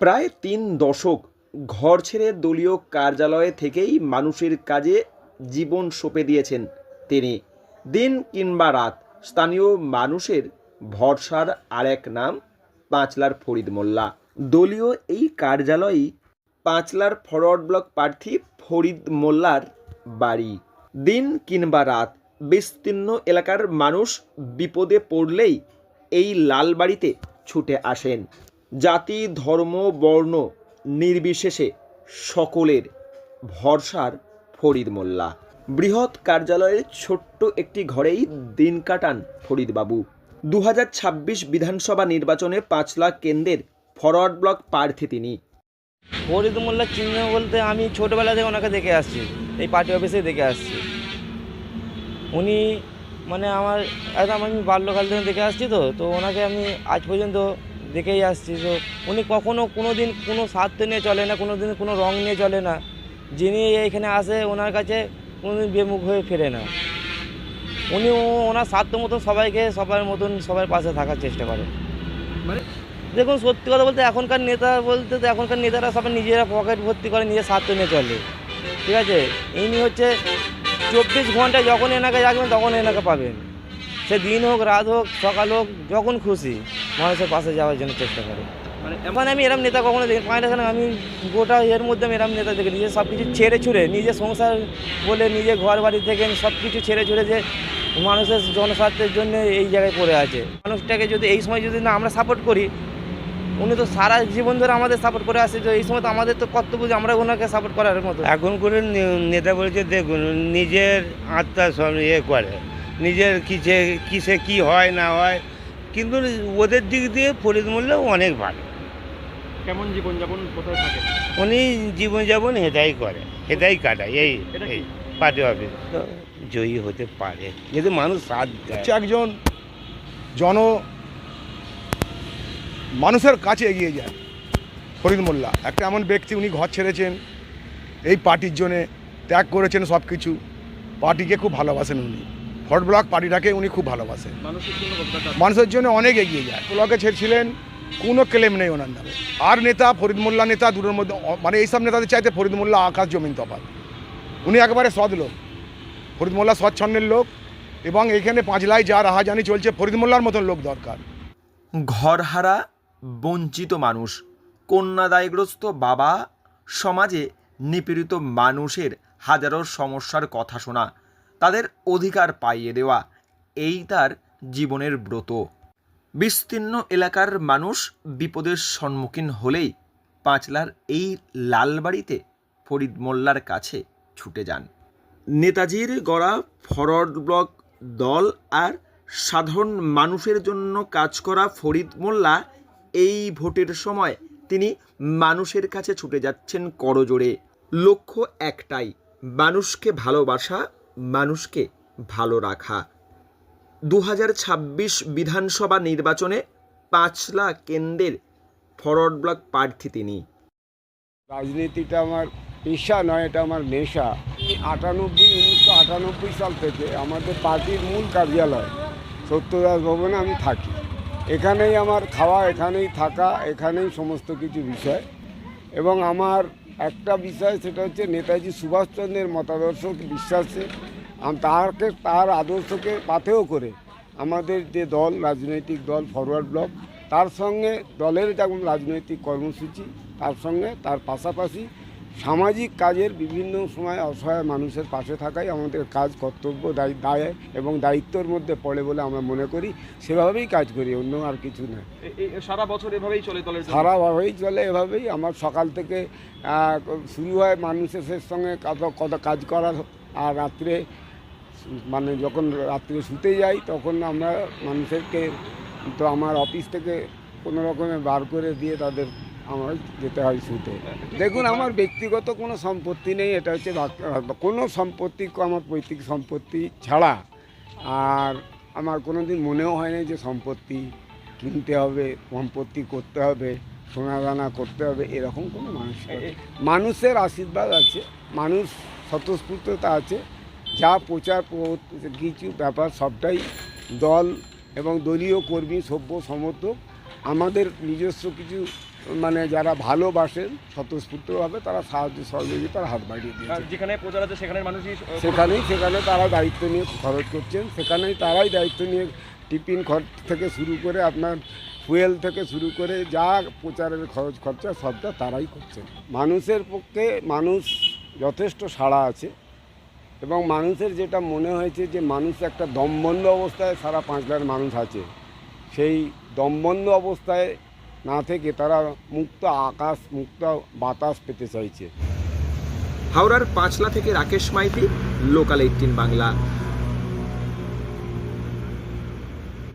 প্রায় ৩ দশক ঘর ছেড়ে দলীয় কার্যালয়ে থেকেই মানুষের কাজে জীবন সঁপে দিয়েছেন তিনি। দিন কিংবা রাত স্থানীয় মানুষের ভরসার আরেক নাম পাঁচলার ফরিদ মোল্লা। দলীয় এই কার্যালয়েই পাঁচলার ফরওয়ার্ড ব্লক প্রার্থী ফরিদ মোল্লার বাড়ি। দিন কিংবা রাত বিস্তীর্ণ এলাকার মানুষ বিপদে পড়লেই এই লাল বাড়িতে ছুটে আসেন। জাতি, ধর্ম, বর্ণ নির্বিশেষে সকলের ভরসার ফরিদ মোল্লা। বৃহৎ কার্যালয়ের ছোট্ট একটি ঘরেই দিন কাটান ফরিদবাবু। 2026 বিধানসভা নির্বাচনে পাঁচলা কেন্দ্রের ফরওয়ার্ড ব্লক প্রার্থী তিনি। ফরিদ মোল্লার চিহ্ন বলতে আমি ছোটোবেলা থেকে ওনাকে দেখে আসছি, এই পার্টি অফিসে দেখে আসছি। উনি মানে আমার একদম আমি বাল্যকাল থেকে দেখে আসছি, তো ওনাকে আমি আজ পর্যন্ত দেখেই আসছি। তো উনি কখনও কোনো দিন কোনো স্বার্থ নিয়ে চলে না, কোনো দিন কোনো রং নিয়ে চলে না। যিনি এইখানে আসে ওনার কাছে কোনো দিন বেমুখ হয়ে ফেরে না। উনি ওনার স্বার্থ মতন সবাইকে সবার মতন সবার পাশে থাকার চেষ্টা করে। মানে দেখুন, সত্যি কথা বলতে এখনকার নেতা বলতে তো এখনকার নেতারা সবাই নিজেরা পকেট ভর্তি করে নিজের স্বার্থ নিয়ে চলে, ঠিক আছে। ইনি হচ্ছে 24 ঘন্টায় যখন এনাকে রাখবেন তখন এনাকে পাবেন। সে দিন হোক, রাত হোক, সকাল হোক, যখন খুশি মানুষের পাশে যাওয়ার জন্য চেষ্টা করে। মানে আমি এরম নেতা কখনো দেখি পাই না। আমি গোটা এর মধ্যে আমি এরম নেতা দেখি নিজে সব কিছু ছেড়ে ছুড়ে, নিজের সংসার বলে নিজের ঘর বাড়ি থেকে সব কিছু ছেড়ে ছুড়ে যে মানুষের জনস্বার্থের জন্য এই জায়গায় পড়ে আছে। মানুষটাকে যদি এই সময় যদি না আমরা সাপোর্ট করি, উনি তো সারা জীবন ধরে আমাদের সাপোর্ট করে আসছে, তো এই সময় তো আমাদের তো কর্তব্য যে আমরা ওনাকে সাপোর্ট করার মতো। এখন করে নেতা বলেছে দেখুন নিজের আত্মা করে নিজের কিসে কি হয় না হয়, কিন্তু ওদের দিক দিয়ে ফরিদ মোল্লা অনেক ভালো। কেমন জীবনযাপন, কোথায় থাকে? উনি জীবনযাপন হেঁটাই করে, হেঁটাই কাটায়। এই পার্টি অফিস তো জয়ী হতে পারে যদি মানুষ সাথ দেয়। একজন মানুষের কাছে এগিয়ে যায় ফরিদ মোল্লা। একটা এমন ব্যক্তি, উনি ঘর ছেড়েছেন এই পার্টির জন্যে, ত্যাগ করেছেন সব কিছু। পার্টিকে খুব ভালোবাসেন উনি, ফরওয়ার্ড ব্লক পার্টিটাকে উনি খুব ভালোবাসেন। মানুষের জন্য অনেক এগিয়ে যায়। ব্লকে ছেড়েছিলেন, কোনো ক্লেম নেই ওনার নামে। আর নেতা ফরিদ মোল্লা নেতা দূরের মধ্যে, মানে এইসব নেতাদের চাইতে ফরিদ মোল্লা আকাশ জমিন তফাৎ। উনি একেবারে সৎ লোক, ফরিদ মোল্লা সচ্ছন্দের লোক। এবং এখানে পাঁচলায় যা রাহাজানি চলছে, ফরিদ মোল্লার মতন লোক দরকার। ঘরহারা বঞ্চিত মানুষ, কন্যাদায়গ্রস্ত বাবা, সমাজে নিপীড়িত মানুষের হাজারো সমস্যার কথা শোনা, তাদের অধিকার পাইয়ে দেওয়া, এই তার জীবনের ব্রত। বিস্তীর্ণ এলাকার মানুষ বিপদের সম্মুখীন হলেই পাঁচলার এই লালবাড়িতে ফরিদ মোল্লার কাছে ছুটে যান। নেতাজির গড়া ফরওয়ার্ড ব্লক দল আর সাধারণ মানুষের জন্য কাজ করা ফরিদ মোল্লা এই ভোটের সময় তিনি মানুষের কাছে ছুটে যাচ্ছেন করজোড়ে। লক্ষ্য একটাই, মানুষকে ভালোবাসা, মানুষকে ভালো রাখা। 2026 বিধানসভা নির্বাচনে পাঁচলা কেন্দ্রের ফরওয়ার্ড ব্লক প্রার্থী তিনি। রাজনীতিটা আমার পেশা নয়, এটা আমার নেশা। 1998 সাল থেকে আমাদের পার্টির মূল কার্যালয় সত্যদাস ভবনে আমি থাকি। এখানেই আমার খাওয়া, এখানেই থাকা, এখানেই সমস্ত কিছু বিষয়। এবং আমার একটা বিষয়, সেটা হচ্ছে নেতাজি সুভাষচন্দ্রের মতাদর্শ বিশ্বাসে তার আদর্শকে পাথেয় করে আমাদের যে দল, রাজনৈতিক দল ফরওয়ার্ড ব্লক, তার সঙ্গে দলের যেমন রাজনৈতিক কর্মসূচি, তার সঙ্গে তার পাশাপাশি সামাজিক কাজের বিভিন্ন সময় অসহায় মানুষের পাশে থাকাই আমাদের কাজ, কর্তব্য, দায় এবং দায়িত্বের মধ্যে পড়ে বলে আমরা মনে করি। সেভাবেই কাজ করি, অন্য আর কিছু না। সারা বছর এভাবেই চলে? সারাভাবেই চলে এভাবেই। আমার সকাল থেকে শুরু হয় মানুষের সঙ্গে কত কাজ করা, আর রাত্রে মানে যখন রাত্রে শুতে যাই তখন আমরা মানুষেরকে, তো আমার অফিস থেকে কোনো রকমে বার করে দিয়ে তাদের আমার যেতে হয় শুতে। দেখুন, আমার ব্যক্তিগত কোনো সম্পত্তি নেই, এটা হচ্ছে কোনো সম্পত্তি, আমার পৈতৃক সম্পত্তি ছাড়া। আর আমার কোনো দিন মনেও হয়নি যে সম্পত্তি কিনতে হবে, সম্পত্তি করতে হবে, সোনা দানা করতে হবে, এরকম কোনো মানুষের আশীর্বাদ আছে, মানুষ স্বতঃস্ফূর্ততা আছে। যা প্রচার কিছু ব্যাপার সবটাই দল এবং দলীয় কর্মী, সভ্য সমর্থক আমাদের নিজস্ব কিছু মানে যারা ভালোবাসেন স্বতঃস্ফূর্তভাবে তারা সাহায্য সহযোগিতার হাত বাড়িয়ে দিয়েছে। যেখানে প্রচার আছে সেখানে মানুষই সেখানে তারা দায়িত্ব নিয়ে খরচ করছেন, সেখানেই তারাই দায়িত্ব নিয়ে টিফিন খরচ থেকে শুরু করে আপনার ফুয়েল থেকে শুরু করে যা প্রচারের খরচ খরচা সবটা তারাই করছেন। মানুষের পক্ষে মানুষ যথেষ্ট সাড়া আছে এবং মানুষের যেটা মনে হয়েছে যে মানুষ একটা দমবন্ধ অবস্থায় সারা পাঁচলার মানুষ আছে, সেই দমবন্ধ অবস্থায় না থেকে তারা মুক্ত আকাশ মুক্ত বাতাস পেতে চাইছে। হাওড়ার পাঁচলা থেকে রাকেশ মাইতি, লোকাল 18 বাংলা।